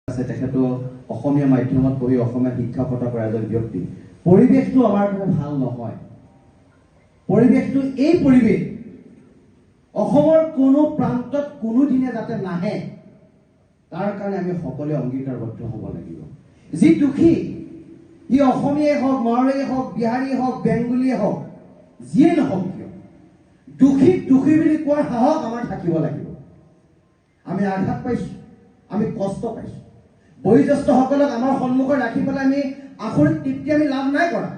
আছে তেখেতো অসমীয়া মাধ্যমত পঢ়ি অসমীয়া শিক্ষাগত কৰা এজন ব্যক্তি। পৰিৱেশটো আমাৰ কাৰণে ভাল নহয়। পৰিৱেশটো এই পৰিৱেশ অসমৰ কোনো প্ৰান্তত কোনোদিনে যাতে নাহে তাৰ কাৰণে আমি সকলোৱে অংগীকাৰবদ্ধ হ'ব লাগিব। যি দুখী সি অসমীয়াই হওক, মাৰোৱাৰীয়ে হওক, বিহাৰীয়ে হওক, বেংগলীয়ে হওক, যিয়ে নহওক কিয় দুখী দুখী বুলি কোৱাৰ সাহস আমাৰ থাকিব লাগিব। আমি আঘাত পাইছোঁ, আমি কষ্ট পাইছোঁ। বয়োজ্যেষ্ঠসকলক আমাৰ সন্মুখত ৰাখি পেলাই আমি আখৰিক তৃপ্তি আমি লাভ নাই কৰা,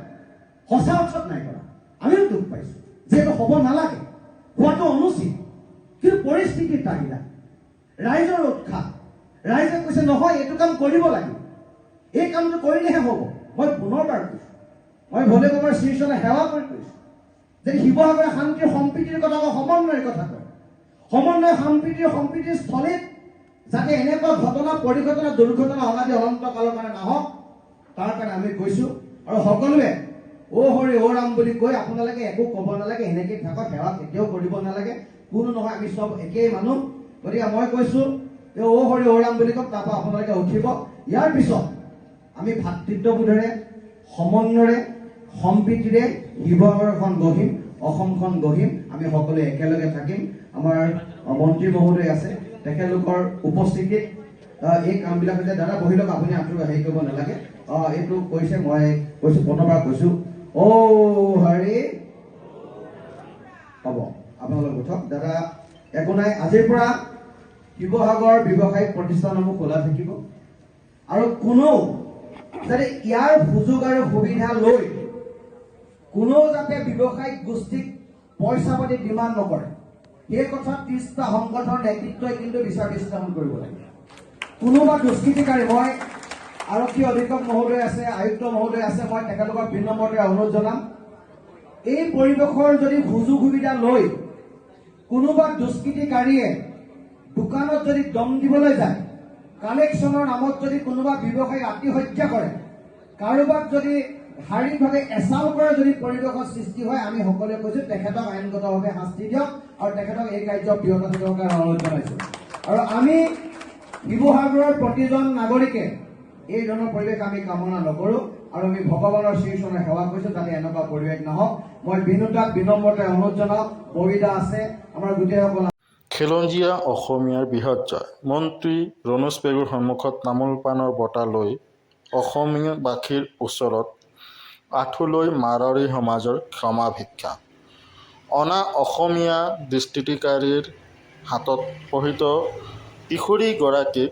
সঁচা অৰ্থত নাই কৰা। আমিও দুখ পাইছোঁ, যিহেতু হ'ব নালাগে, হোৱাটো অনুচিত। কিন্তু পৰিস্থিতিৰ তাগিদা, ৰাইজৰ উৎসাহ, ৰাইজে কৈছে নহয় এইটো কাম কৰিব লাগিব, এই কামটো কৰিলেহে হ'ব। মই পুনৰবাৰ কৈছোঁ, মই ভোলে বাবাৰ শ্ৰীচৰণে সেৱা কৰি কৈছোঁ যে শিৱসাগৰে শান্তিৰ সম্প্ৰীতিৰ কথা কয়, সমন্বয়ৰ কথা কয়। সমন্বয় সম্প্ৰীতিৰ স্থলীত যাতে এনেকুৱা ঘটনা, পৰিঘটনা, দুৰ্ঘটনা অনাদি অনন্ত কালৰ কাৰণে নাহক তাৰ কাৰণে আমি কৈছোঁ। আৰু সকলোৱে অ' হৰি অ' ৰাম বুলি কৈ আপোনালোকে একো ক'ব নালাগে, এনেকৈ থাকক, সেৱা কেতিয়াও কৰিব নালাগে। কোনো নহয়, আমি চব একেই মানুহ। গতিকে মই কৈছোঁ যে অ' হৰি অ' ৰাম বুলি কওক, তাৰপৰা আপোনালোকে উঠিব। ইয়াৰ পিছত আমি ভাতৃত্ববোধেৰে, সমন্বয়েৰে, সম্প্ৰীতিৰে শিৱসাগৰখন গঢ়িম, অসমখন গঢ়িম। আমি সকলোৱে একেলগে থাকিম। আমাৰ মন্ত্ৰী মহোদয় আছে, তেখেতলোকৰ উপস্থিতিত এই কামবিলাক হৈছে। দাদা বহি লওক, আপুনি হেৰি কৰিব নালাগে। এইটো কৈছে, মই কৈছোঁ, প্ৰথমবাৰ কৈছোঁ অ' হৰি হ'ব। আপোনালোক উঠক। দাদা একো নাই, আজিৰ পৰা শিৱসাগৰ ব্যৱসায়িক প্ৰতিষ্ঠানসমূহ খোলা থাকিব আৰু কোনেও যাতে ইয়াৰ সুযোগ আৰু সুবিধা লৈ কোনেও যাতে ব্যৱসায়িক গোষ্ঠীক পইচা পাতি ডিমাণ্ড নকৰে, সেই কথা 30টা সংগঠনৰ নেতৃত্বই কিন্তু বিচাৰ বিশ্লেষণ কৰিব লাগে। কোনোবা দুষ্কৃতিকাৰী, মই আৰক্ষী অধীক্ষক মহোদয় আছে, আয়ুক্ত মহোদয় আছে, মই তেখেতলোকক বিনম্ৰতাৰে অনুৰোধ জনাম, এই পৰিৱেশৰ যদি সুযোগ সুবিধা লৈ কোনোবা দুষ্কৃতিকাৰীয়ে দোকানত যদি দম দিবলৈ যায়, কালেকশ্যনৰ নামত যদি কোনোবা ব্যৱসায়ী আত্মহত্যা কৰে, কাৰোবাক যদি শাৰীৰিকভাৱে এচাল কৰা যদি পৰিৱেশৰ সৃষ্টি হয়, আমি সকলোৱে কৈছোঁ তেখেতক আইনগতভাৱে শাস্তি দিয়ক আৰু তেখেতক এই কাৰ্যত বিৰত থাকিবৰ কাৰণে অনুৰোধ জনাইছোঁ। আৰু আমি শিৱসাগৰৰ প্ৰতিজন নাগৰিকে এই ধৰণৰ পৰিৱেশ আমি কামনা নকৰোঁ আৰু আমি ভগৱানৰ শ্ৰীচৰণে সেৱা কৰিছোঁ যাতে এনেকুৱা পৰিৱেশ নহওক। মই বিনোদাক বিনম্ৰতাৰে অনুৰোধ জনাওঁ, ববিতা আছে, আমাৰ গোটেইসকল খিলঞ্জীয়া অসমীয়াৰ বৃহৎ জয়। মন্ত্ৰী ৰণোজ পেগুৰ সন্মুখত তামোল পাণৰ বঁটা লৈ অসমীয়াবাসীৰ ওচৰত আঁঠুলৈ মাৰোৱাৰী সমাজৰ ক্ষমা ভিক্ষা। অনা অসমীয়া দুষ্কৃতিকাৰীৰ হাতত শোষিত কিশোৰীগৰাকীৰ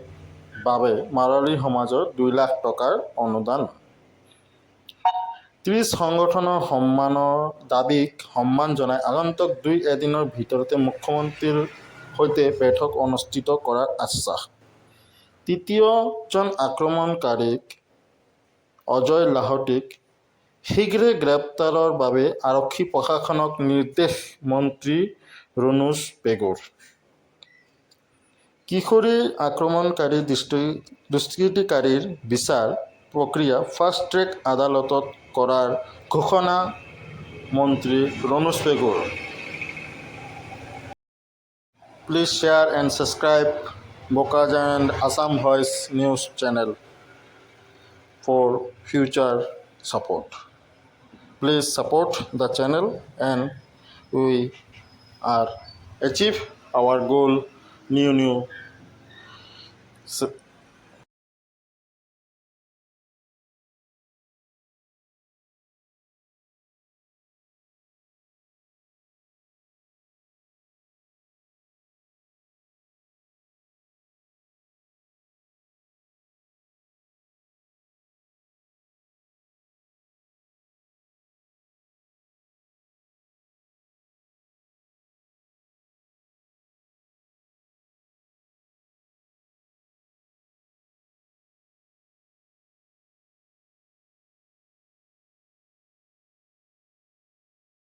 বাবে মাৰোৱাৰী সমাজৰ 2 লাখ টকাৰ অনুদান। 30 সংগঠনৰ সন্মানৰ দাবীক সন্মান জনাই আগন্তুক 2-এদিনৰ ভিতৰতে মুখ্যমন্ত্ৰীৰ সৈতে বৈঠক অনুষ্ঠিত কৰাৰ আশ্বাস। তৃতীয়জন আক্ৰমণকাৰীক অজয় লাহোটিক শীঘ্ৰে গ্ৰেপ্তাৰৰ বাবে আৰক্ষী প্ৰশাসনক নিৰ্দেশ মন্ত্ৰী ৰণোজ পেগুৰ। কিশোৰী আক্ৰমণকাৰী দুষ্কৃতিকাৰীৰ বিচাৰ প্ৰক্ৰিয়া ফাষ্ট ট্ৰেক আদালতত কৰাৰ ঘোষণা মন্ত্ৰী ৰণোজ পেগুৰ। Please share and subscribe Bokajan and Assam Voice News channel for future support. Please support the channel and we are achieve our goal, new